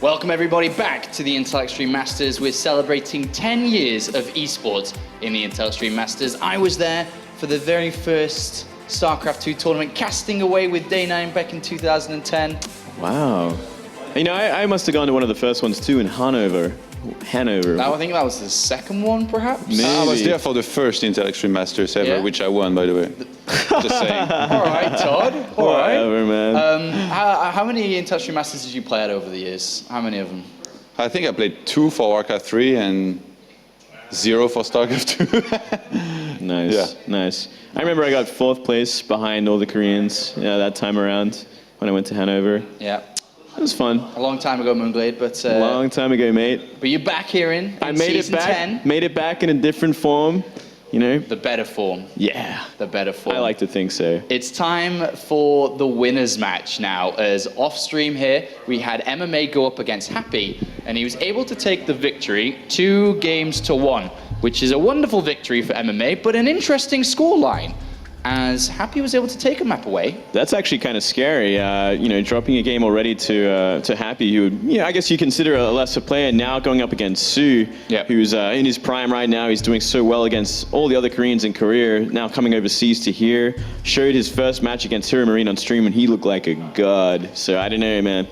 Welcome everybody back to the Intel Extreme Masters. We're celebrating 10 years of esports in the Intel Extreme Masters. I was there for the very first StarCraft 2 tournament, casting away with Day9 back in 2010. Wow. You know, I must have gone to one of the first ones too in Hanover. I think that was the second one, perhaps? Maybe. I was there for the first Intel Extreme Masters ever, which I won, by the way. Just saying. All right, Todd. All right. Whatever, man. How many Intel Extreme Masters did you play at over the years? How many of them? I think I played 2 for Warcraft 3 and 0 for StarCraft 2. Nice, Yeah. nice. I remember I got 4th place behind all the Koreans that time around when I went to Hanover. Yeah. It was fun. A long time ago, Moonglade, but... Long time ago, mate. But you're back here in I made it season back. 10. Made it back in a different form, you know? The better form. Yeah. The better form. I like to think so. It's time for the winners match now, as off stream here, we had MMA go up against Happy, and he was able to take the victory 2-1, which is a wonderful victory for MMA, but an interesting scoreline, as Happy was able to take a map away. That's actually kind of scary, you know, dropping a game already to Happy, who, I guess you consider a lesser player, now going up against Soo, who's in his prime right now. He's doing so well against all the other Koreans in Korea, now coming overseas to here. Showed his first match against Hero Marine on stream, and he looked like a god. So I don't know, man.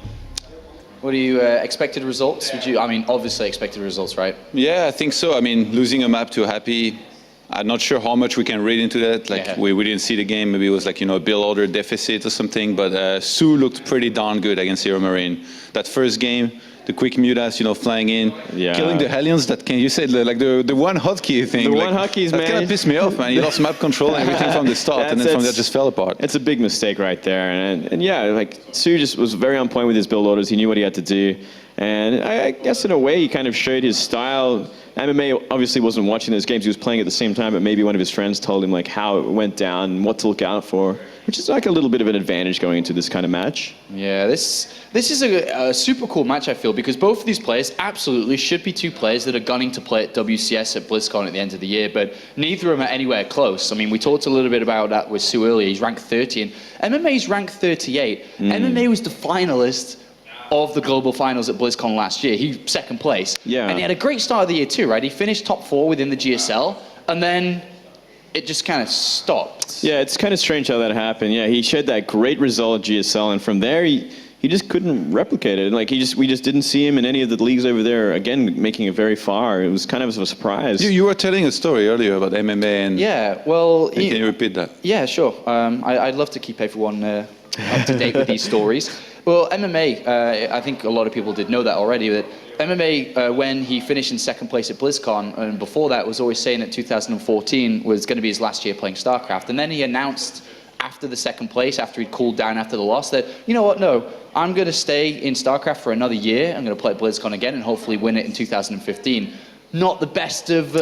What are you expected results? Obviously expected results, right? Yeah, I think so. I mean, losing a map to Happy, I'm not sure how much we can read into that. Like, we didn't see the game. Maybe it was like, a build order deficit or something. But Soo looked pretty darn good against Hero Marine. That first game, the quick mutas, flying in, killing the Hellions. That you said like the one hotkey thing. The one hotkeys, man. That kind of pissed me off, man. He lost map control and everything from the start, and then from there just fell apart. It's a big mistake right there. And yeah, like Soo just was very on point with his build orders. He knew what he had to do. And I guess in a way he kind of showed his style. MMA obviously wasn't watching those games. He was playing at the same time, but maybe one of his friends told him like how it went down and what to look out for, which is like a little bit of an advantage going into this kind of match. Yeah, this is a super cool match, I feel, because both of these players absolutely should be 2 players that are gunning to play at WCS at BlizzCon at the end of the year, but neither of them are anywhere close. I mean, we talked a little bit about that with Soo earlier. He's ranked 30, and MMA's ranked 38. MMA was the finalist of the global finals at BlizzCon last year. He 2nd place. Yeah. And he had a great start of the year too, right? He finished top 4 within the GSL, and then it just kind of stopped. Yeah, it's kind of strange how that happened. Yeah, he showed that great result at GSL, and from there he just couldn't replicate it. Like we just didn't see him in any of the leagues over there, again, making it very far. It was kind of a surprise. You were telling a story earlier about MMA, and can you repeat that? Yeah, sure. I'd love to keep everyone up to date with these stories. Well, MMA, I think a lot of people did know that already, that MMA, when he finished in 2nd place at BlizzCon, and before that was always saying that 2014 was going to be his last year playing StarCraft, and then he announced after the 2nd place, after he'd cooled down after the loss, that, you know what, no, I'm going to stay in StarCraft for another year, I'm going to play at BlizzCon again and hopefully win it in 2015. Not the best of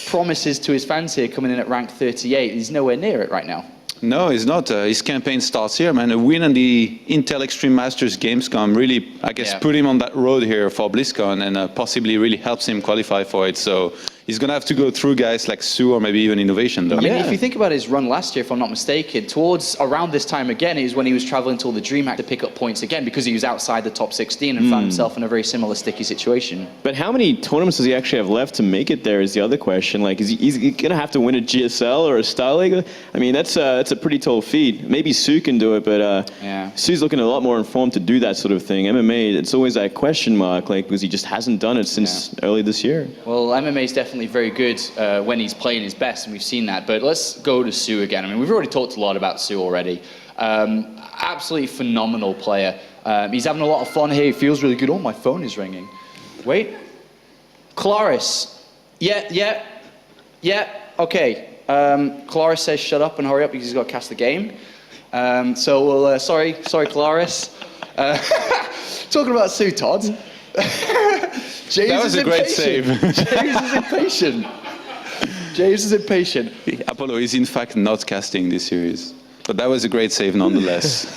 promises to his fans here, coming in at rank 38. He's nowhere near it right now. No, he's not. His campaign starts here, man. A win on the Intel Extreme Masters Gamescom really, I guess, put him on that road here for BlizzCon, and possibly really helps him qualify for it. So he's going to have to go through guys like Soo or maybe even Innovation, though. I mean, if you think about his run last year, if I'm not mistaken, towards around this time again is when he was traveling to all the DreamHack to pick up points again, because he was outside the top 16 and found himself in a very similar sticky situation. But how many tournaments does he actually have left to make it there is the other question. Like, is he going to have to win a GSL or a Star League? I mean, that's a pretty tall feat. Maybe Soo can do it, but Soo's looking a lot more informed to do that sort of thing. MMA, it's always that question mark, like, because he just hasn't done it since early this year. Well, MMA is definitely very good when he's playing his best, and we've seen that. But let's go to Soo again. I mean, we've already talked a lot about Soo already. Absolutely phenomenal player. He's having a lot of fun here. He feels really good. Oh, my phone is ringing. Wait. Claris. Yeah. Okay. Claris says shut up and hurry up because he's got to cast the game. So we'll, sorry, Claris. Talking about Soo, Todd. That was a great save. James is impatient. Apollo is in fact not casting this series. But that was a great save nonetheless.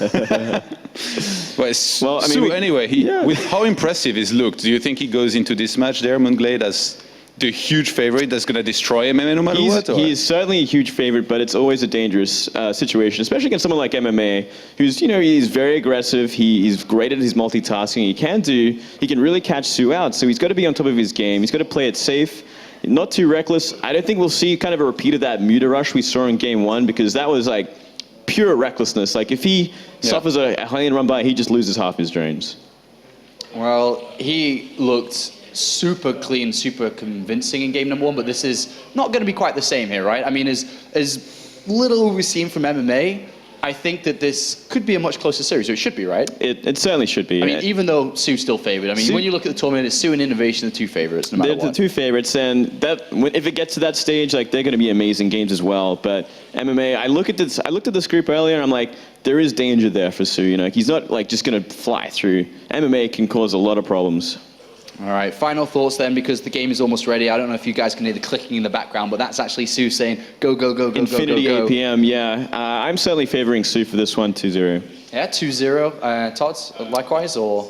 Well, I mean, Soo, anyway, with how impressive he's looked, do you think he goes into this match there, Moonglade, as the huge favorite that's going to destroy MMA no matter what? He's certainly a huge favorite, but it's always a dangerous situation, especially against someone like MMA, who's, he's very aggressive. He's great at his multitasking. He can really catch Sue out. So he's got to be on top of his game. He's got to play it safe, not too reckless. I don't think we'll see kind of a repeat of that Muta rush we saw in game 1, because that was like pure recklessness. Like if he suffers a high-end run by, he just loses half his drones. Well, he looked super clean, super convincing in game number 1, but this is not going to be quite the same here, right? I mean, as little we've seen from MMA, I think that this could be a much closer series, or it should be, right? It certainly should be. I mean, even though Sue's still favored. I mean, when you look at the tournament, it's Sue and Innovation, the two favorites, no matter what. The two favorites, and if it gets to that stage, like, they're going to be amazing games as well. But MMA, I looked at this group earlier, and I'm like, there is danger there for Sue. He's not like just going to fly through. MMA can cause a lot of problems. All right, final thoughts then, because the game is almost ready. I don't know if you guys can hear the clicking in the background, but that's actually Sue saying, go, go, go, go, Infinity go, go, go. APM, yeah. I'm certainly favoring Sue for this one, 2-0. Yeah, 2-0. Todd, likewise, or?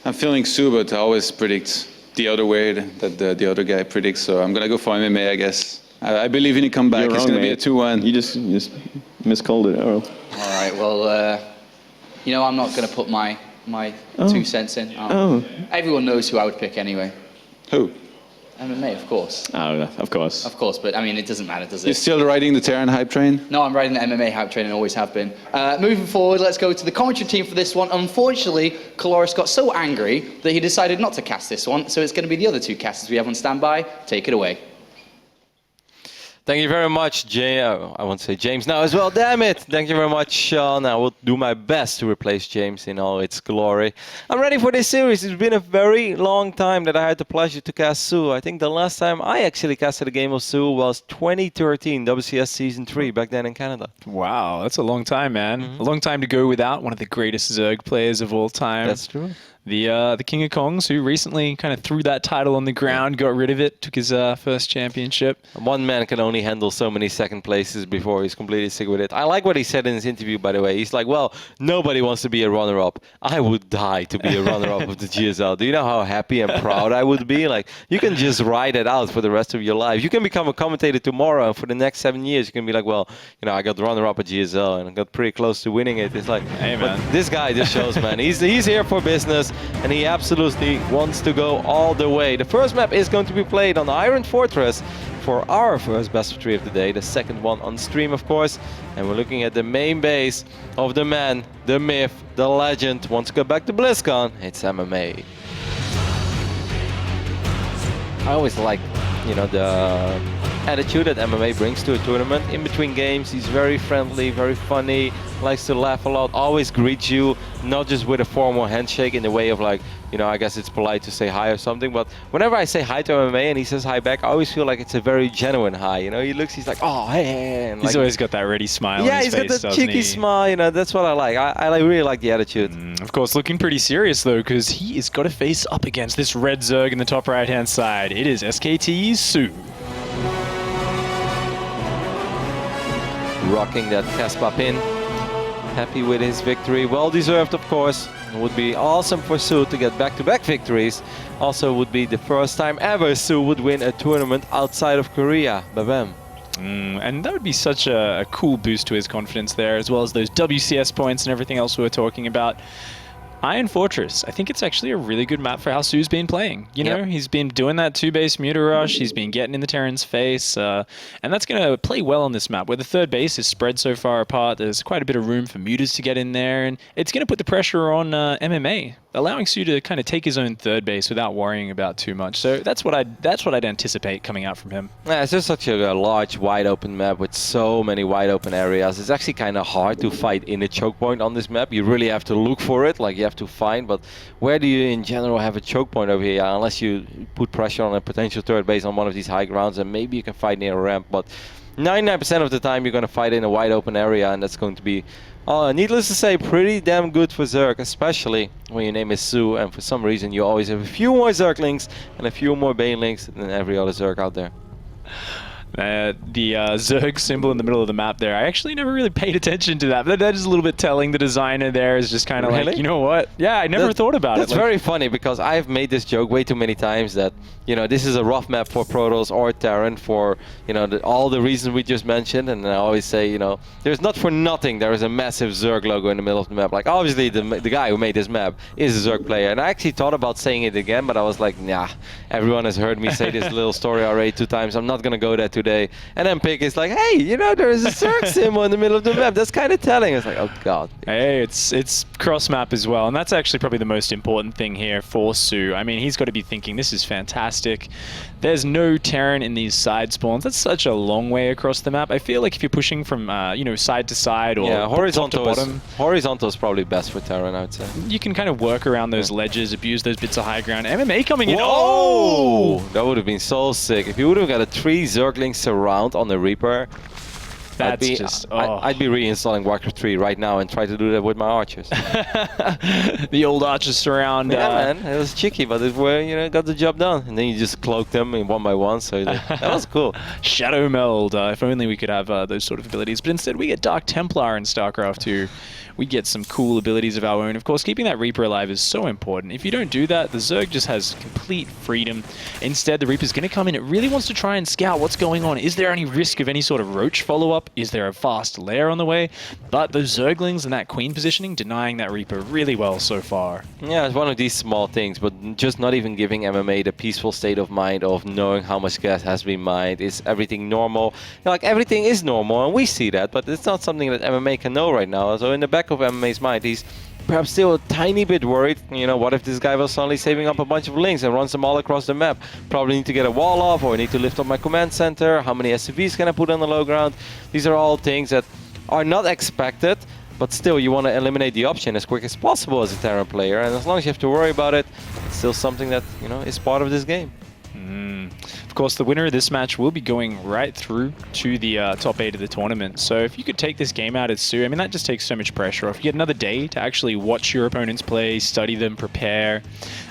I'm feeling Sue, but I always predict the other way that the other guy predicts, so I'm going to go for MMA, I guess. I believe in a comeback. It's going to be a 2-1. You just miscalled it, Earl. All right, well, I'm not going to put my 2 cents in. Everyone knows who I would pick anyway. Who? MMA, of course. Oh, of course. Of course, but I mean, it doesn't matter, does it? You're still riding the Terran hype train? No, I'm riding the MMA hype train and always have been. Moving forward, let's go to the commentary team for this one. Unfortunately, Caloris got so angry that he decided not to cast this one, so it's going to be the other 2 casters we have on standby. Take it away. Thank you very much, I want to say James now as well. Damn it! Thank you very much, Sean. I will do my best to replace James in all its glory. I'm ready for this series. It's been a very long time that I had the pleasure to cast Sue. I think the last time I actually casted a game of Sue was 2013, WCS Season 3, back then in Canada. Wow, that's a long time, man. A long time to go without one of the greatest Zerg players of all time. That's true. The King of Kongs, who recently kind of threw that title on the ground, got rid of it, took his first championship. One man can only handle so many second places before he's completely sick with it. I like what he said in his interview, by the way. He's like, well, nobody wants to be a runner-up. I would die to be a runner-up of the GSL. Do you know how happy and proud I would be? Like, you can just ride it out for the rest of your life. You can become a commentator tomorrow, and for the next 7 years, you can be like, well, I got the runner-up at GSL, and I got pretty close to winning it. It's like, hey, man. This guy just shows, man. He's here for business, and he absolutely wants to go all the way. The first map is going to be played on Iron Fortress for our first best of 3 of the day. The second one on stream, of course. And we're looking at the main base of the man, the myth, the legend. Wants to go back to BlizzCon. It's MMA. I always like, the attitude that MMA brings to a tournament. In between games, he's very friendly, very funny, likes to laugh a lot, always greets you, not just with a formal handshake in the way of like, I guess it's polite to say hi or something, but whenever I say hi to MMA and he says hi back, I always feel like it's a very genuine hi. He's like, oh, hey. And he's always got that ready smile on his face, he's got that cheeky smile, that's what I like. I really like the attitude. Of course, looking pretty serious though, because he has got to face up against this red Zerg in the top right-hand side. It is SKT's Sue. Rocking that Caspa pin. Happy with his victory. Well deserved, of course. It would be awesome for Sue to get back-to-back victories. Also would be the first time ever Sue would win a tournament outside of Korea. Ba-bam. And that would be such a cool boost to his confidence there, as well as those WCS points and everything else we were talking about. Iron Fortress, I think it's actually a really good map for how Sue's been playing. He's been doing that 2-base Muta rush, he's been getting in the Terran's face, and that's going to play well on this map, where the third base is spread so far apart. There's quite a bit of room for Mutas to get in there, and it's going to put the pressure on MMA, allowing Sue to kind of take his own third base without worrying about too much. So that's what I'd anticipate coming out from him. Yeah, it's just such a large, wide open map with so many wide open areas. It's actually kind of hard to fight in a choke point on this map. You really have to look for it, like you have to find, but where do you in general have a choke point over here? Unless you put pressure on a potential third base on one of these high grounds, and maybe you can fight near a ramp, but 99% of the time you're going to fight in a wide open area, and that's going to be, needless to say, pretty damn good for Zerg, especially when your name is Sue, and for some reason you always have a few more Zerglings and a few more Banelings than every other Zerg out there. The Zerg symbol in the middle of the map there. I actually never really paid attention to that, but that is a little bit telling. The designer there is just kind of like, you know what? Yeah, I never thought about it. That's very funny because I've made this joke way too many times that, you know, this is a rough map for Protoss or Terran for, you know, all the reasons we just mentioned. And I always say, you know, there's not for nothing there is a massive Zerg logo in the middle of the map. Like, obviously, the guy who made this map is a Zerg player. And I actually thought about saying it again, but I was like, nah, everyone has heard me say this little story already 2 times. I'm not going to go there today. And then Pick is like, hey, you know, there's a Zerg symbol in the middle of the map. That's kind of telling. It's like, oh, God. Hey, it's cross-map as well. And that's actually probably the most important thing here for Soo. I mean, he's got to be thinking, this is fantastic. There's no Terran in these side spawns. That's such a long way across the map. I feel like if you're pushing from, you know, side to side or horizontal top to bottom, horizontal is probably best for Terran, I would say. You can kind of work around those ledges, abuse those bits of high ground. MMA coming in. Oh! That would have been so sick. If you would have got a 3 Zerglings surround on the Reaper, I'd be reinstalling Warcraft 3 right now and try to do that with my archers. The old archers surround. Yeah, man, it was cheeky, but it you know, got the job done. And then you just cloaked them in 1 by 1, so that was cool. Shadow Meld. If only we could have those sort of abilities, but instead we get Dark Templar in StarCraft 2. We get some cool abilities of our own. Of course, keeping that Reaper alive is so important. If you don't do that, the Zerg just has complete freedom. Instead, the Reaper's going to come in. It really wants to try and scout what's going on. Is there any risk of any sort of roach follow-up? Is there a fast lair on the way? But those Zerglings and that Queen positioning denying that Reaper really well so far. Yeah, it's one of these small things, but just not even giving MMA the peaceful state of mind of knowing how much gas has been mined. Is everything normal? You know, like, everything is normal, and we see that, but it's not something that MMA can know right now. So in the back of MMA's mind, he's perhaps still a tiny bit worried. You know, what if this guy was suddenly saving up a bunch of links and runs them all across the map? Probably need to get a wall off, or need to lift up my command center. How many SCVs can I put on the low ground? These are all things that are not expected, but still you want to eliminate the option as quick as possible as a Terran player. And as long as you have to worry about it, it's still something that, you know, is part of this game. Of course, the winner of this match will be going right through to the top 8 of the tournament. So if you could take this game out as Soo, I mean, that just takes so much pressure off. You get another day to actually watch your opponents play, study them, prepare.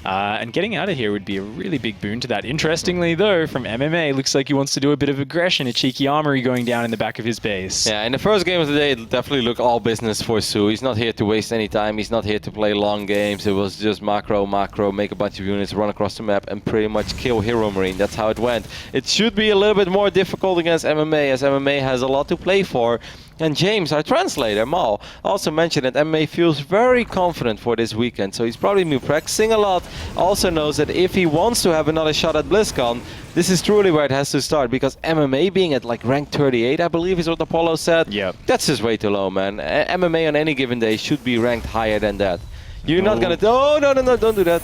And getting out of here would be a really big boon to that. Interestingly, though, from MMA, looks like he wants to do a bit of aggression, a cheeky armory going down in the back of his base. Yeah, in the first game of the day, it definitely looked all business for Soo. He's not here to waste any time. He's not here to play long games. It was just macro, make a bunch of units, run across the map, and pretty much kill Hero Marine. That's how it went. It should be a little bit more difficult against MMA, as MMA has a lot to play for. And James, our translator, Mal, also mentioned that MMA feels very confident for this weekend. So he's probably been practicing a lot. Also knows that if he wants to have another shot at BlizzCon, this is truly where it has to start. Because MMA being at like rank 38, I believe is what Apollo said. Yep. That's just way too low, man. MMA on any given day should be ranked higher than that. You're not going to... Oh, no, don't do that.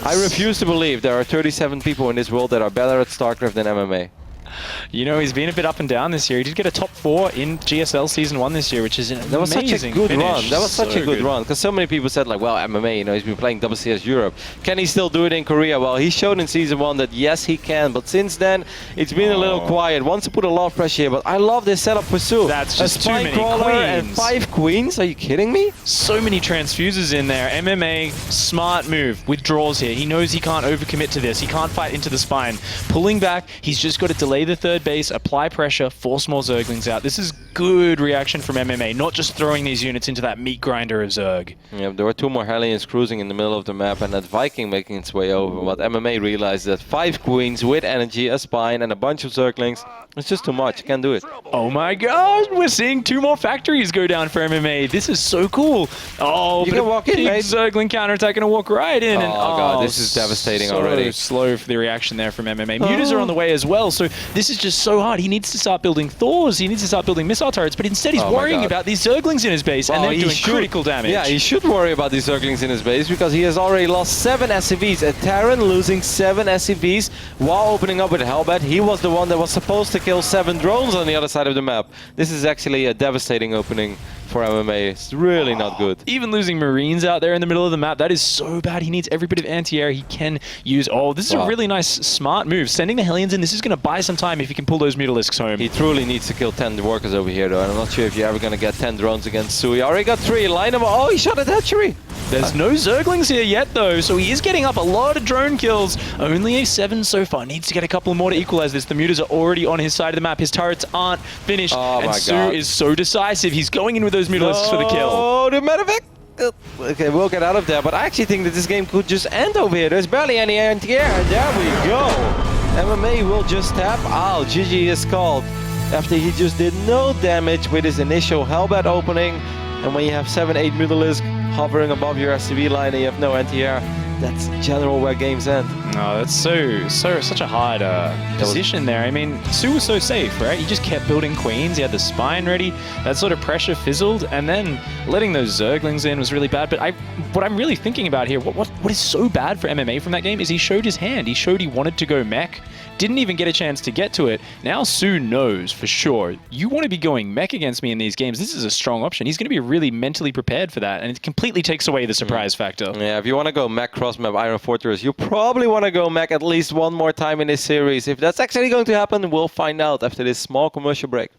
I refuse to believe there are 37 people in this world that are better at StarCraft than MMA. You know, he's been a bit up and down this year. He did get a top 4 in GSL Season 1 this year, which is an amazing That was such a good finish. run. That was such a good run. Because so many people said, like, well, MMA, you know, he's been playing WCS Europe. Can he still do it in Korea? Well, he showed in Season 1 that, yes, he can. But since then, it's been a little quiet. Wants to put a lot of pressure here. But I love this setup for Soo. That's just too many queens. And 5 queens? Are you kidding me? So many transfusers in there. MMA, smart move. Withdraws here. He knows he can't overcommit to this. He can't fight into the spine. Pulling back, he's just got to delay the third base, apply pressure, force more Zerglings out. This is good reaction from MMA, not just throwing these units into that meat grinder of Zerg. Yeah, there were 2 more Hellions cruising in the middle of the map and that Viking making its way over. But MMA realized that 5 queens with energy, a spine, and a bunch of Zerglings, it's just too much. Can't do it. Oh my gosh, we're seeing 2 more factories go down for MMA. This is so cool. Oh, you can walk in, mate. Zergling counterattack gonna walk right in. And, God, this is devastating already. Slow for the reaction there from MMA. Mutas are on the way as well, so this is just so hard. He needs to start building Thors. He needs to start building missile turrets, but instead he's worrying about these Zerglings in his base, and they're doing critical damage. Yeah, he should worry about these Zerglings in his base because he has already lost 7 SCVs. A Terran losing 7 SCVs while opening up with Hellbat. He was the one that was supposed to kill 7 drones on the other side of the map. This is actually a devastating opening for MMA. It's really not good. Even losing Marines out there in the middle of the map, that is so bad. He needs every bit of anti-air he can use. Oh, this is a really nice, smart move. Sending the Hellions in, this is going to buy some time if he can pull those Mutalisks home. He truly needs to kill 10 workers over here, though. And I'm not sure if you're ever going to get 10 drones against Soo. He already got 3. Line him up. Oh, he shot at hatchery. There's no Zerglings here yet, though, so he is getting up a lot of drone kills. Only a 7 so far. Needs to get a couple more to equalize this. The Mutas are already on his side of the map. His turrets aren't finished. Oh, and Soo is so decisive. He's going in with those Mutalisks for the kill. Oh, the medevac. Okay, we'll get out of there, but I actually think that this game could just end over here. There's barely any anti-air, and there we go. MMA will just tap out. GG is called after he just did no damage with his initial Hellbat opening. And when you have 7-8 Mutalisk hovering above your SCV line and you have no anti-air, that's in general where games end. No, that's such a hard position there. I mean, Soo was so safe, right? He just kept building queens. He had the spine ready. That sort of pressure fizzled, and then letting those Zerglings in was really bad. But what I'm really thinking about here, what is so bad for MMA from that game is he showed his hand. He showed he wanted to go mech. Didn't even get a chance to get to it. Now Soo knows for sure, you want to be going mech against me in these games. This is a strong option. He's going to be really mentally prepared for that, and it completely takes away the surprise factor. Yeah, if you want to go mech cross-map Iron Fortress, you probably want to go mech at least one more time in this series. If that's actually going to happen, we'll find out after this small commercial break.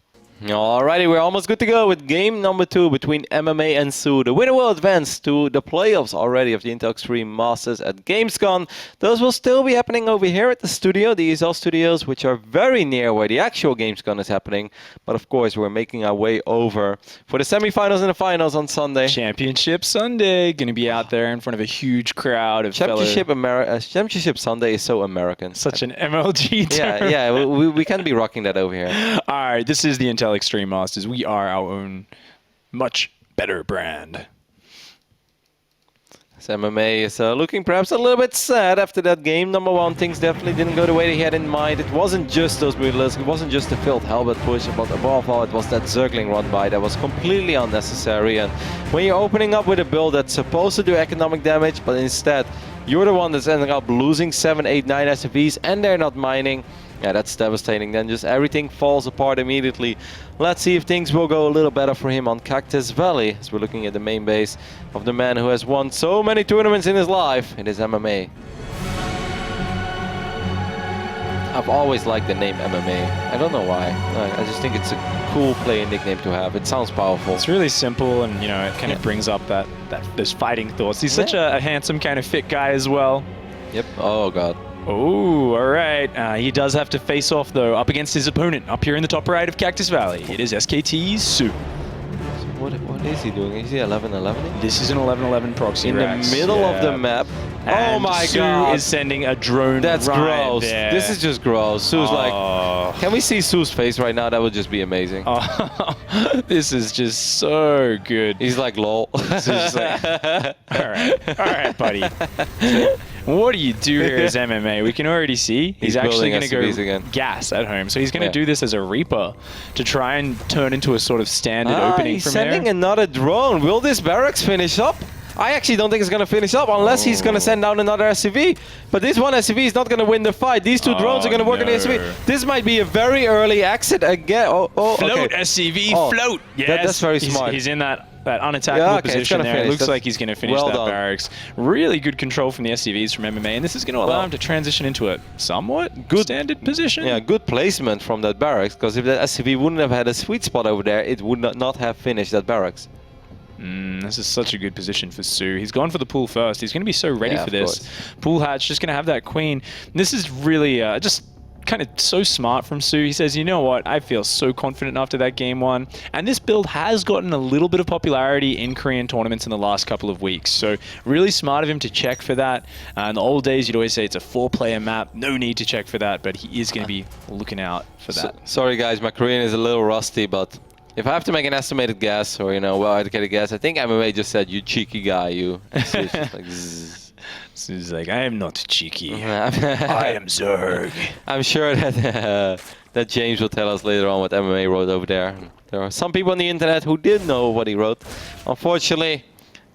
Alrighty, we're almost good to go with game number 2 between MMA and Soo. The winner will advance to the playoffs already of the Intel Extreme Masters at Gamescom. Those will still be happening over here at the studio, the ESL studios, which are very near where the actual Gamescom is happening. But of course, we're making our way over for the semifinals and the finals on Sunday. Championship Sunday, going to be out there in front of a huge crowd of Championship Sunday is so American. Such an MLG term. Yeah, we can't be rocking that over here. All right, this is the Intel Extreme Masters. We are our own much better brand. So MMA is looking perhaps a little bit sad after that game. Number 1, things definitely didn't go the way they had in mind. It wasn't just those Mutalisks, it wasn't just the failed Hellbat push, but above all, it was that Zergling run by that was completely unnecessary. And when you're opening up with a build that's supposed to do economic damage, but instead you're the one that's ending up losing 7, 8, 9 SFVs and they're not mining. Yeah, that's devastating. Then just everything falls apart immediately. Let's see if things will go a little better for him on Cactus Valley, as we're looking at the main base of the man who has won so many tournaments in his life. It is MMA. I've always liked the name MMA. I don't know why. I just think it's a cool playing nickname to have. It sounds powerful. It's really simple, and it kind of brings up those fighting thoughts. He's such a handsome, kind of fit guy as well. Yep. Oh god. Oh, all right. He does have to face off, though, up against his opponent up here in the top right of Cactus Valley. It is SKT's Soo. So what is he doing? Is he 11-11? This is an 11-11 proxy in the middle of the map. And oh my Soo god. is sending a drone. That's right gross. there. This is just gross. Soo's like, can we see Soo's face right now? That would just be amazing. This is just so good. He's like, lol. Just like, all right, buddy. What do you do here as MMA? We can already see he's actually going to go again. gas at home. So he's going to do this as a Reaper to try and turn into a sort of standard opening he's from sending there. another drone. Will this barracks finish up? I actually don't think it's going to finish up unless he's going to send down another SCV. But this one SCV is not going to win the fight. These two drones are going to work on the SCV. This might be a very early exit again. Float, okay. SCV, float. Yes, that's very smart. He's in that unattackable position there. It looks like he's going to finish that barracks. Really good control from the SCVs from MMA, and this is going to allow him to transition into a somewhat good standard position. Yeah, good placement from that barracks, because if that SCV wouldn't have had a sweet spot over there, it would not have finished that barracks. This is such a good position for Soo. He's gone for the pool first. He's going to be so ready for this. Pool hatch, just going to have that queen. This is really just kind of so smart from Soo. He says, you know what, I feel so confident after that game 1. And this build has gotten a little bit of popularity in Korean tournaments in the last couple of weeks. So really smart of him to check for that. In the old days, you'd always say it's a 4-player map. No need to check for that, but he is going to be looking out for that. Sorry guys, my Korean is a little rusty, but if I have to make an estimated guess, or well-educated guess, I think MMA just said, you cheeky guy, you. So it's just like, zzz. So he's like, I am not cheeky. I am Zerg. I'm sure that that James will tell us later on what MMA wrote over there. There are some people on the internet who did know what he wrote. Unfortunately,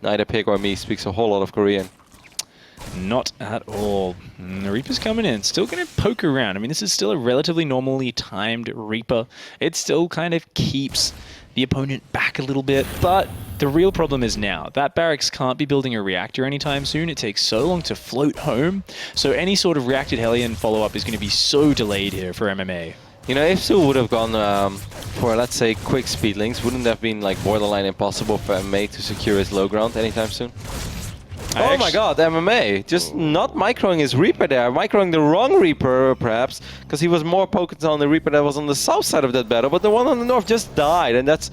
neither Pig or me speaks a whole lot of Korean. Not at all. The Reaper's coming in, still going to poke around. I mean, this is still a relatively normally timed Reaper. It still kind of keeps the opponent back a little bit, but the real problem is now. That barracks can't be building a reactor anytime soon. It takes so long to float home. So any sort of reacted Hellion follow-up is going to be so delayed here for MMA. You know, if Su would have gone for, let's say, quick speed links, wouldn't that have been like borderline impossible for MMA to secure his low ground anytime soon? Oh my god, MMA. Just not microing his Reaper there. Microing the wrong Reaper, perhaps, because he was more focused on the Reaper that was on the south side of that battle, but the one on the north just died, and that's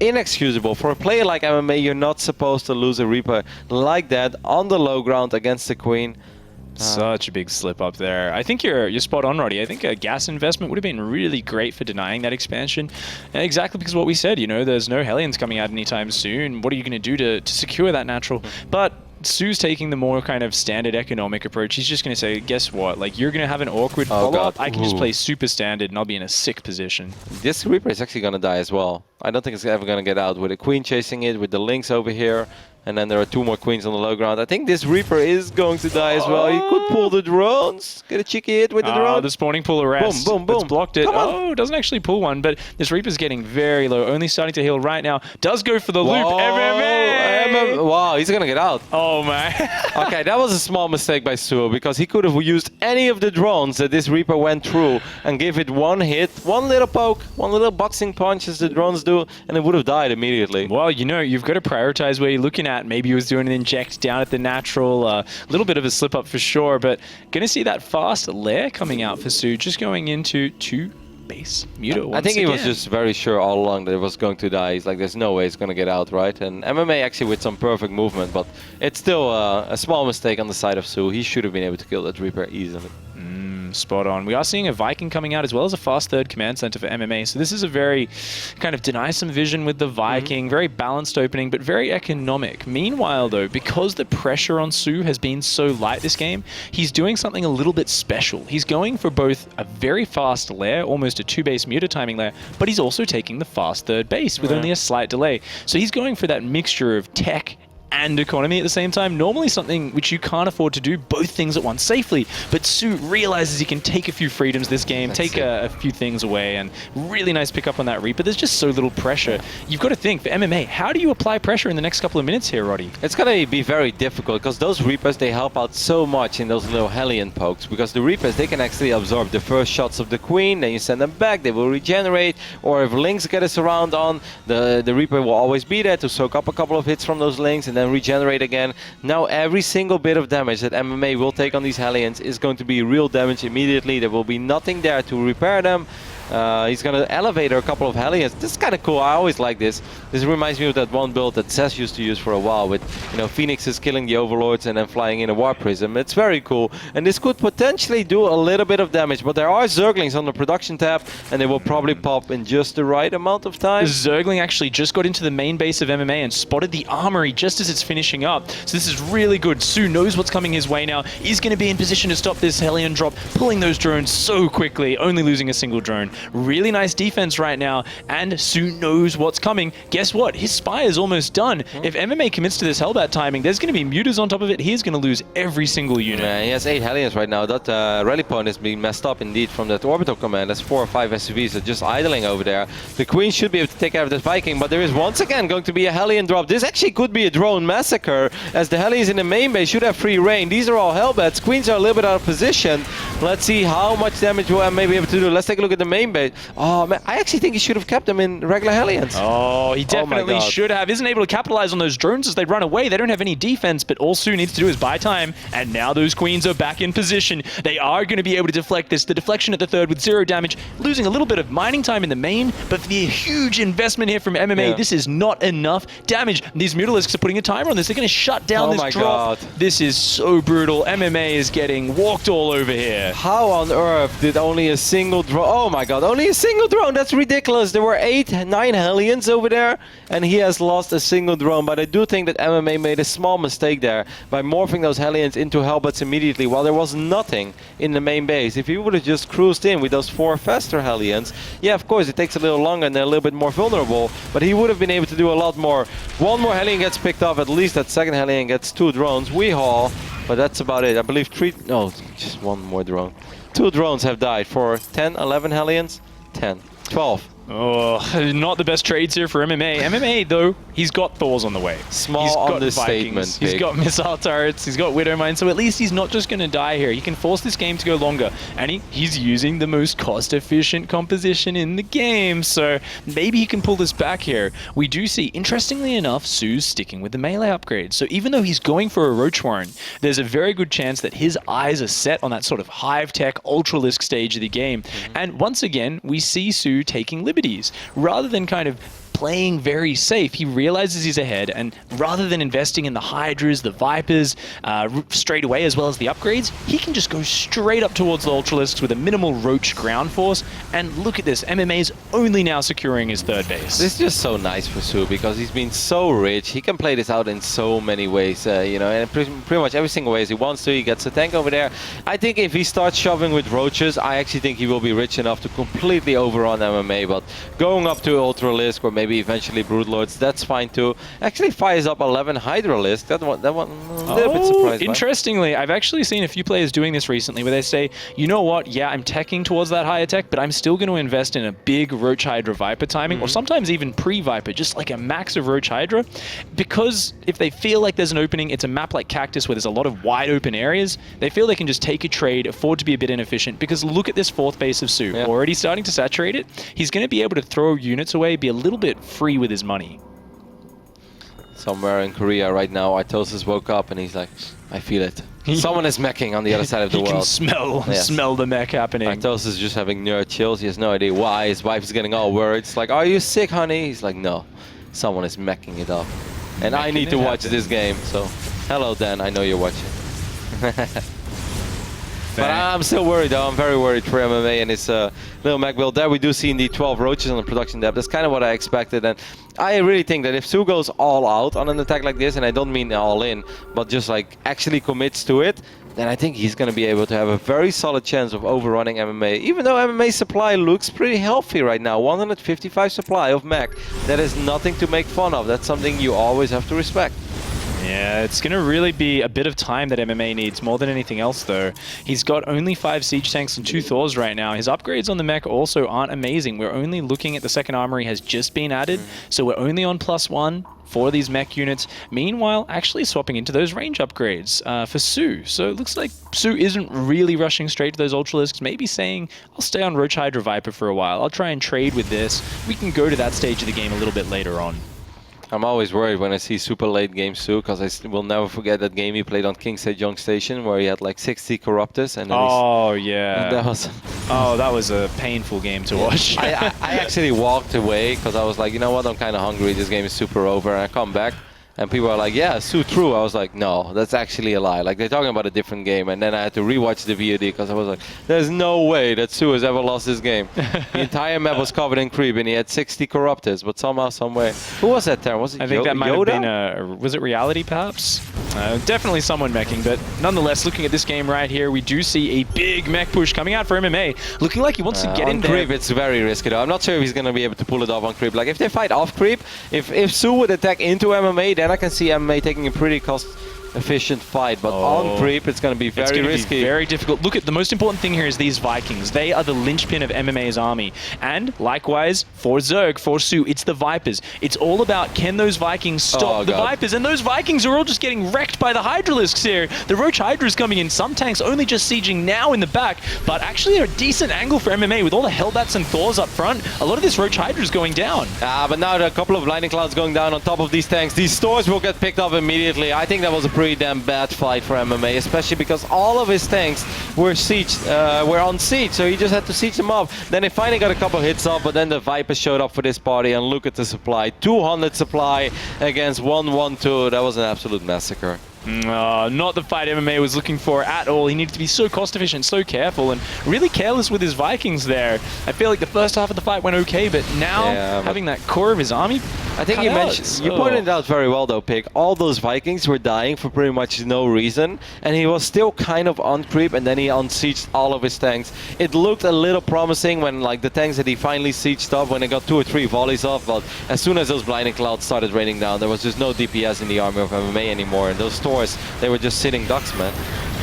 inexcusable. For a player like MMA, you're not supposed to lose a Reaper like that on the low ground against the Queen. Such a big slip up there. I think you're spot on, Roddy. I think a gas investment would have been really great for denying that expansion. And exactly because of what we said, you know, there's no Hellions coming out anytime soon. What are you going to do to secure that natural? But Su's taking the more kind of standard economic approach. He's just going to say, guess what? Like, you're going to have an awkward follow-up. I can just play super standard and I'll be in a sick position. This Reaper is actually going to die as well. I don't think it's ever going to get out with a Queen chasing it, with the Lynx over here. And then there are 2 more Queens on the low ground. I think this Reaper is going to die as well. He could pull the drones. Get a cheeky hit with the drone. The spawning pull arrest. Boom, boom, boom. It's blocked it. Oh, doesn't actually pull one, but this Reaper's getting very low. Only starting to heal right now. Does go for the loop. MMA! Wow, he's going to get out. Oh, man. Okay, that was a small mistake by Suo, because he could have used any of the drones that this Reaper went through and give it one hit, one little poke, one little boxing punch as the drones do, and it would have died immediately. Well, you know, you've got to prioritize where you're looking at. Maybe he was doing an inject down at the natural, a little bit of a slip up for sure, but going to see that fast lair coming out for Su, just going into 2 base Muta once I think again. he was just very sure all along that it was going to die. He's like, there's no way it's going to get out, right? And MMA actually with some perfect movement, but it's still a small mistake on the side of Su. He should have been able to kill that Reaper easily. Spot on. We are seeing a Viking coming out as well as a fast third command center for MMA. So this is a very kind of deny some vision with the Viking, very balanced opening, but very economic. Meanwhile, though, because the pressure on Su has been so light this game, he's doing something a little bit special. He's going for both a very fast lair, almost a 2-base Muta timing lair, but he's also taking the fast third base with only a slight delay. So he's going for that mixture of tech and economy at the same time. Normally something which you can't afford to do both things at once safely, but Su realizes he can take a few freedoms this game, take a few things away, and really nice pick up on that Reaper. There's just so little pressure. You've got to think, for MMA, how do you apply pressure in the next couple of minutes here, Roddy? It's going to be very difficult, because those Reapers, they help out so much in those little Hellion pokes, because the Reapers, they can actually absorb the first shots of the Queen, then you send them back, they will regenerate, or if Lynx get a surround on, the Reaper will always be there to soak up a couple of hits from those Lynx and then regenerate again. Now every single bit of damage that MMA will take on these Hellions is going to be real damage immediately. There will be nothing there to repair them. He's going to elevate a couple of Hellions. This is kind of cool. I always like this. This reminds me of that one build that Zez used to use for a while with, you know, Phoenixes killing the Overlords and then flying in a Warp Prism. It's very cool. And this could potentially do a little bit of damage, but there are Zerglings on the production tab and they will probably pop in just the right amount of time. Zergling actually just got into the main base of MMA and spotted the armory just as it's finishing up. So this is really good. Su knows what's coming his way now. He's going to be in position to stop this Hellion drop, pulling those drones so quickly, only losing a single drone. Really nice defense right now, and Su knows what's coming. Guess what? His Spire is almost done. If MMA commits to this Hellbat timing, there's going to be Mutas on top of it. He's going to lose every single unit. Yeah, he has 8 Hellions right now. That rally point has been messed up indeed from that orbital command. There's 4 or 5 SUVs that are just idling over there. The Queen should be able to take care of this Viking, but there is once again going to be a Hellion drop. This actually could be a drone massacre, as the Hellions in the main base should have free reign. These are all Hellbats. Queens are a little bit out of position. Let's see how much damage will MMA be able to do. Let's take a look at the main base. Oh man, I actually think he should have kept them in regular Hellions. Oh, he definitely should have. Isn't able to capitalize on those drones as they run away. They don't have any defense, but all Su needs to do is buy time, and now those Queens are back in position. They are going to be able to deflect this. The deflection at the third with 0 damage, losing a little bit of mining time in the main, but for the huge investment here from MMA, this is not enough damage. These Mutalisks are putting a timer on this. They're going to shut down this drop. This is so brutal. MMA is getting walked all over here. How on earth did only a single drone? Oh my god, only a single drone. That's ridiculous. There were 9 Hellions over there, and he has lost a single drone. But I do think that MMA made a small mistake there by morphing those Hellions into Hellbats immediately while there was nothing in the main base. If he would have just cruised in with those 4 faster Hellions, yeah, of course, it takes a little longer and they're a little bit more vulnerable, but he would have been able to do a lot more. One more Hellion gets picked off, at least that second Hellion gets 2 drones. We haul, but that's about it. I believe 3, no, just 1 more drone. 2 drones have died for 10, 11 Hellions? 10, 12. Oh, not the best trades here for MMA. MMA, though, he's got Thors on the way. Small he's got understatement, Vikings, he's Big. got missile turrets, he's got Widowmine, so at least he's not just going to die here. He can force this game to go longer, and he's using the most cost-efficient composition in the game, so maybe he can pull this back here. We do see, interestingly enough, Su's sticking with the melee upgrade. So even though he's going for a Roach Warren, there's a very good chance that his eyes are set on that sort of hive-tech, Ultralisk stage of the game. And once again, we see Su taking liberties. Rather than kind of playing very safe, he realizes he's ahead, and rather than investing in the Hydras, the Vipers, straight away, as well as the upgrades, he can just go straight up towards the Ultralisks with a minimal Roach ground force, and look at this, MMA's only now securing his third base. This is just so nice for Su because he's been so rich. He can play this out in so many ways, you know, and pretty much every single way he wants to. He gets a tank over there. I think if he starts shoving with Roaches, I actually think he will be rich enough to completely overrun MMA, but going up to Ultralisk or maybe eventually Broodlords, that's fine too. Actually fires up 11 Hydralisk. That one a little bit surprised. Interestingly, I've actually seen a few players doing this recently where they say, you know what, yeah, I'm teching towards that higher tech, but I'm still going to invest in a big Roach Hydra Viper timing, or sometimes even pre-Viper, just like a max of Roach Hydra, because if they feel like there's an opening, it's a map like Cactus where there's a lot of wide open areas, they feel they can just take a trade, afford to be a bit inefficient, because look at this fourth base of Su, already starting to saturate it. He's going to be able to throw units away, be a little bit free with his money. Somewhere in Korea right now, Artosis woke up and he's like, I feel it. Someone is meching on the other side of the He world. can smell the mech happening. Artosis is just having nerd chills. He has no idea why. His wife is getting all worried. It's like, are you sick, honey? He's like, no. Someone is meching it up. And I need to watch this game. So, hello, Dan. I know you're watching. But I'm still worried, though. I'm very worried for MMA and his little mech build. There we do see indeed 12 Roaches on the production depth. That's kind of what I expected. And I really think that if Su goes all out on an attack like this, and I don't mean all in, but just like actually commits to it, then I think he's going to be able to have a very solid chance of overrunning MMA. Even though MMA supply looks pretty healthy right now. 155 supply of mech. That is nothing to make fun of. That's something you always have to respect. Yeah, it's going to really be a bit of time that MMA needs more than anything else, though. He's got only 5 siege tanks and 2 Thors right now. His upgrades on the mech also aren't amazing. We're only looking at the second armory has just been added, so we're only on +1 for these mech units. Meanwhile, actually swapping into those range upgrades for Su. So it looks like Su isn't really rushing straight to those Ultralisks, maybe saying, I'll stay on Roach Hydra Viper for a while. I'll try and trade with this. We can go to that stage of the game a little bit later on. I'm always worried when I see super late game Su, because I will never forget that game he played on King Sejong Station where he had like 60 Corruptors. And yeah. That was... that was a painful game to watch. I actually walked away because I was like, you know what, I'm kind of hungry. This game is super over. And I come back and people are like, yeah, Su true. I was like, no, that's actually a lie. Like, they're talking about a different game. And then I had to rewatch the VOD because I was like, there's no way that Su has ever lost this game. The entire map was covered in creep and he had 60 Corruptors, but somehow, some way. Who was that there? Was it I think that might have Yoda? been was it Reality, perhaps? Definitely someone meching, but nonetheless, looking at this game right here, we do see a big mech push coming out for MMA, looking like he wants to get in there. On creep, it's very risky though. I'm not sure if he's going to be able to pull it off on creep. Like, if they fight off creep, if Su would attack into MMA, then I can see MMA taking a pretty cost-efficient fight. But on creep, it's going to be very risky. Be very difficult. Look, at the most important thing here is these Vikings. They are the linchpin of MMA's army. And likewise, for Zerg, for Su, it's the Vipers. It's all about, can those Vikings stop the Vipers? And those Vikings are all just getting wrecked by the Hydralisks here. The Roach Hydra is coming in. Some tanks only just sieging now in the back, but actually a decent angle for MMA with all the Hellbats and Thors up front. A lot of this Roach Hydra is going down. But now there are a couple of Lightning Clouds going down on top of these tanks. These stores will get picked up immediately. I think that was a pretty damn bad fight for MMA, especially because all of his tanks were on siege, so he just had to siege them up. Then they finally got a couple hits off, but then the Vipers showed up for this party, and look at the supply. 200 supply against 112. That was an absolute massacre. Not the fight MMA was looking for at all. He needed to be so cost efficient, so careful, and really careless with his Vikings there. I feel like the first half of the fight went okay, but now having that core of his army, I think you pointed out very well though, Pig. All those Vikings were dying for pretty much no reason, and he was still kind of on creep, and then he unsieged all of his tanks. It looked a little promising when like the tanks that he finally sieged up, when they got 2 or 3 volleys off, but as soon as those blinding clouds started raining down, there was just no DPS in the army of MMA anymore, and those stores, they were just sitting ducks, man.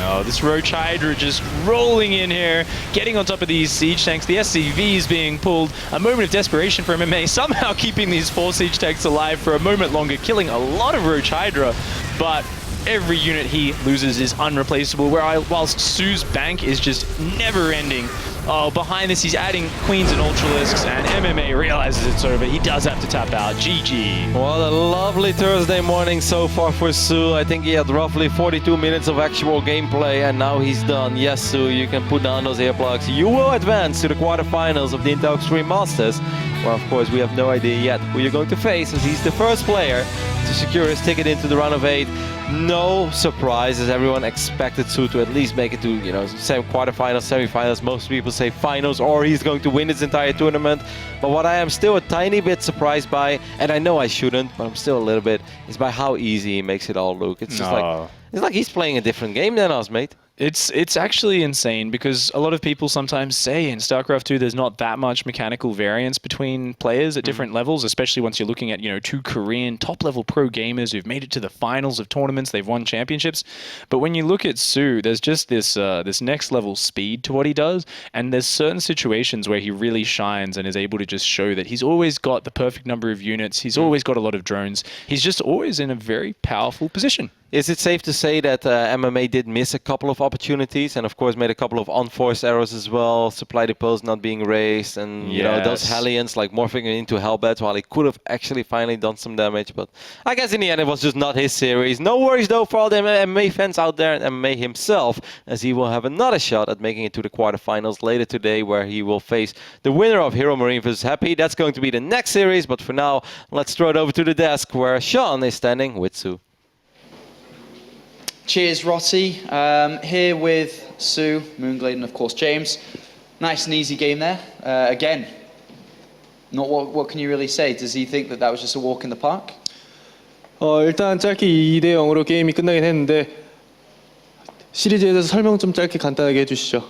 Oh, this Roach Hydra just rolling in here, getting on top of these siege tanks. The SCV is being pulled. A moment of desperation for MMA, somehow keeping these 4 siege tanks alive for a moment longer, killing a lot of Roach Hydra, but every unit he loses is unreplaceable, whilst Suu's bank is just never ending. Oh, behind this, he's adding Queens and Ultralisks, and MMA realizes it's over. He does have to tap out. GG. What a lovely Thursday morning so far for Soo. I think he had roughly 42 minutes of actual gameplay, and now he's done. Yes, Soo, you can put down those earplugs. You will advance to the quarterfinals of the Intel Extreme Masters, where, of course, we have no idea yet who you're going to face, as he's the first player to secure his ticket into the round of 8. No surprise, as everyone expected Soo to at least make it to, quarterfinals, semifinals. Most people say finals, or he's going to win this entire tournament. But what I am still a tiny bit surprised by, and I know I shouldn't, but I'm still a little bit, is by how easy he makes it all look. It's just like he's playing a different game than us, mate. It's actually insane, because a lot of people sometimes say in StarCraft 2 there's not that much mechanical variance between players at different levels, especially once you're looking at, 2 Korean top-level pro gamers who've made it to the finals of tournaments, they've won championships. But when you look at Soo, there's just this next-level speed to what he does, and there's certain situations where he really shines and is able to just show that he's always got the perfect number of units, he's always got a lot of drones, he's just always in a very powerful position. Is it safe to say that MMA did miss a couple of opportunities, and of course made a couple of unforced errors as well, supply depots not being raised, and those Hellions like morphing into Hellbats while he could have actually finally done some damage. But I guess in the end it was just not his series. No worries though for all the MMA fans out there and MMA himself, as he will have another shot at making it to the quarterfinals later today, where he will face the winner of Hero Marine vs Happy. That's going to be the next series, but for now let's throw it over to the desk where Sean is standing with Soo. Cheers, Rossi. Here with Soo, Moonglade, and of course James. Nice and easy game there. Again, not what can you really say? Does he think that was just a walk in the park? 일단 짧게 2대 0으로 게임이 끝나긴 했는데 시리즈에 대해서 설명 좀 짧게 간단하게 해주시죠.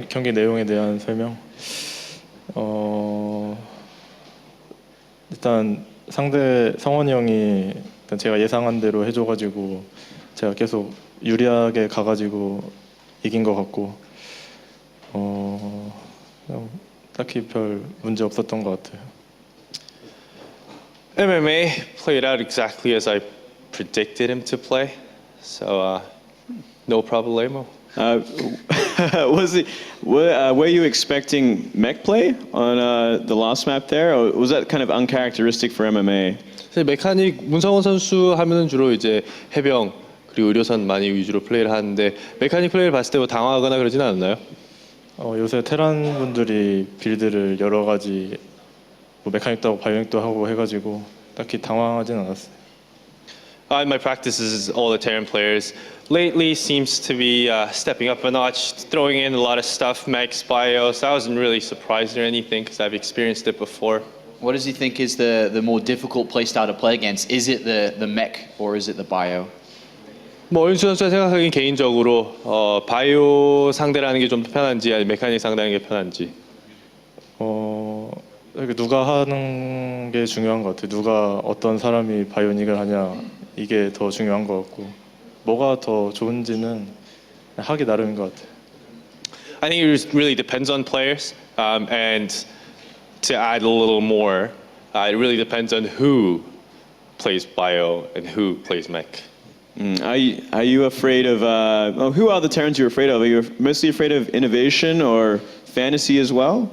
경기 내용에 대한 설명. 일단 상대 성원이 형이 일단 제가 예상한 대로 해줘가지고 제가 계속 유리하게 가가지고 이긴 것 같고 그냥 딱히 별 문제 없었던 것 같아요. MMA played out exactly as I predicted him to play, so no problemo. Were you expecting mech play on the last map there, or was that kind of uncharacteristic for MMA? 사실 메카닉 문성원 선수 하면은 주로 이제 해병 그리고 의료선 많이 위주로 플레이를 하는데 메카닉 플레이를 봤을 때 뭐 당황하거나 그러진 않았나요? 요새 테란 분들이 빌드를 여러 가지 뭐 메카닉도 하고 바이오닉도 하고 해가지고 딱히 당황하진 않았어요. In my practices, all the Terran players lately seems to be stepping up a notch, throwing in a lot of stuff, mechs, bios. I wasn't really surprised or anything because I've experienced it before. What does he think is the more difficult playstyle to play against? Is it the mech or is it the bio? 뭐 어윤수 선수가 생각하기엔 개인적으로 바이오 상대라는 게 좀 편한지 아니면 메카닉 상대하는 게 편한지. 누가 하는 게 중요한 것 같아요. 누가 어떤 사람이 바이오닉을 하냐 이게 더 중요한 것 같고 뭐가 더 좋은지는 하기 나름인 것 같아요. I think it really depends on players, and to add a little more, it really depends on who plays bio and who plays mech. Are you afraid of who are the Terrans you're afraid of? Are you mostly afraid of innovation or fantasy as well?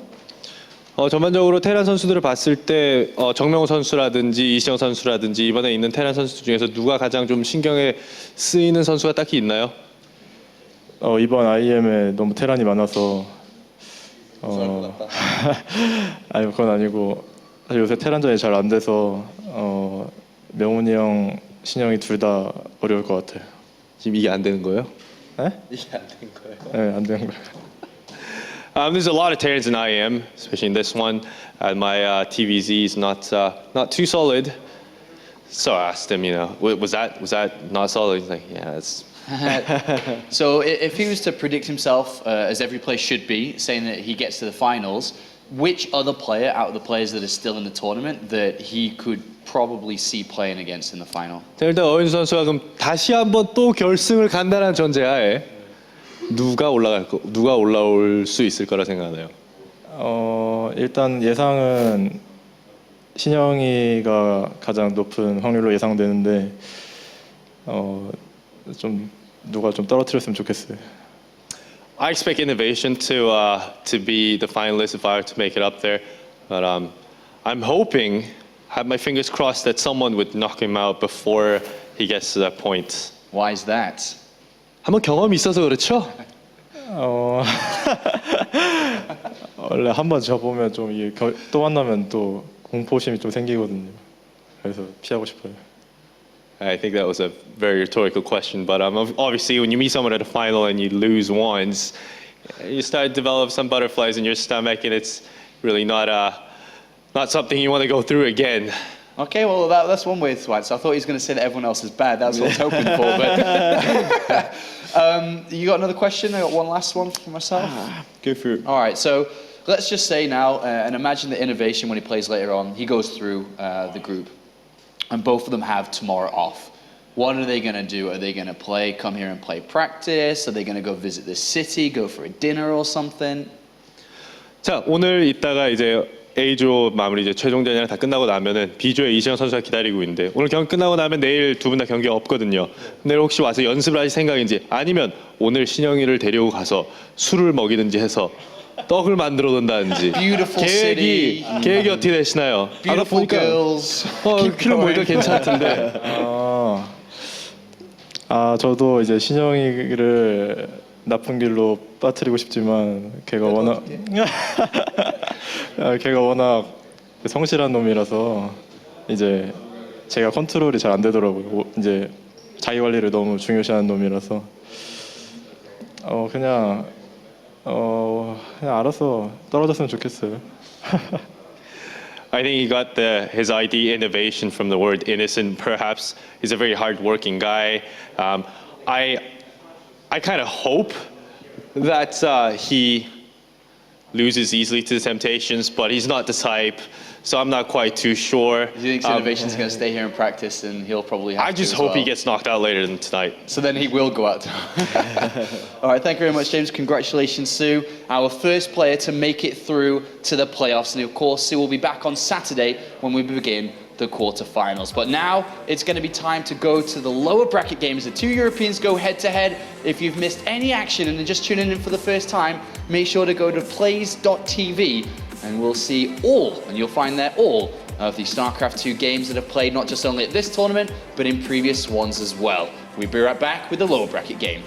전반적으로 테란 선수들을 봤을 때 정명호 선수라든지 이시영 선수라든지 이번에 있는 테란 선수 중에서 누가 가장 좀 신경에 쓰이는 선수가 딱히 있나요? 이번 IEM에 너무 테란이 많아서 아니 그건 아니고 사실 요새 테란전이 잘 안 돼서 명훈이 형, 신영이 둘 다 어려울 것 같아요. 지금 이게 안 되는 거예요? 네? 이게 안 되는 거예요? 네, 안 되는 거예요. There's a lot of Terrans in IEM, especially in this one. My TVZ is not too solid, so I asked him, was that not solid? He's like, yeah, it's. So if he was to predict himself, as every player should be, saying that he gets to the finals, which other player out of the players that are still in the tournament that he could probably see playing against in the final? 자, 일단 어윤수 선수가 그럼 다시 한번 또 결승을 간다는 전제하에 누가 올라올 수 있을 거라 생각하나요? 일단 예상은 신영이가 가장 높은 확률로 예상되는데 좀 누가 좀 떨어뜨렸으면 좋겠어요. I expect innovation to be the finalist if I were to make it up there, but I'm hoping, have my fingers crossed that someone would knock him out before he gets to that point. Why is that? 한번 경험이 있어서 그렇죠? 원래 한번 져보면 좀 이게 또 만나면 또 공포심이 좀 생기거든요. 그래서 피하고 싶어요. I think that was a very rhetorical question, but obviously when you meet someone at a final and you lose once, you start to develop some butterflies in your stomach, and it's really not something you want to go through again. Okay, well that's one way to answer. I thought he was going to say that everyone else is bad. That's what I was hoping for. But you got another question? I got one last one for myself. Go for it. All right, so let's just say now, and imagine the innovation when he plays later on. He goes through the group, and both of them have tomorrow off. What are they going to do? Are they going to come here and play practice? Are they going to go visit the city, go for a dinner or something? 자, 오늘 이따가 이제 A조 마무리 이제 최종전이랑 다 끝나고 나면은 B조의 이시영 선수가 기다리고 있는데 오늘 경기 끝나고 나면 내일 두 분 다 경기가 없거든요. 내일 혹시 와서 연습을 하실 생각인지 아니면 오늘 신영이를 데리고 가서 술을 먹이든지 해서 떡을 만들어 놓는다든지 계획이 어떻게 되시나요? 아까 보니까 필름 보니까 괜찮던데. 저도 이제 신영이를 나쁜 길로 빠뜨리고 싶지만 걔가 워낙 성실한 놈이라서 이제 제가 컨트롤이 잘 안 되더라고요. 이제 자기 관리를 너무 중요시하는 놈이라서 그냥 알아서 떨어졌으면 좋겠어요. I think he got his idea innovation from the word innocent. Perhaps he's a very hard-working guy. I kind of hope that he loses easily to the temptations, but he's not the type, so I'm not quite too sure. Do you think innovation's going to stay here and practice, and he'll probably have to? I just hope he gets knocked out later than tonight. So then he will go out. All right, thank you very much, James. Congratulations, Sue. Our first player to make it through to the playoffs. And of course, Sue will be back on Saturday when we begin the quarterfinals. But now it's going to be time to go to the lower bracket games. The two Europeans go head-to-head. If you've missed any action and are just tuning in for the first time, make sure to go to plays.tv and we'll see all, and you'll find there all, of the StarCraft 2 games that have played not just only at this tournament, but in previous ones as well. We'll be right back with the lower bracket game.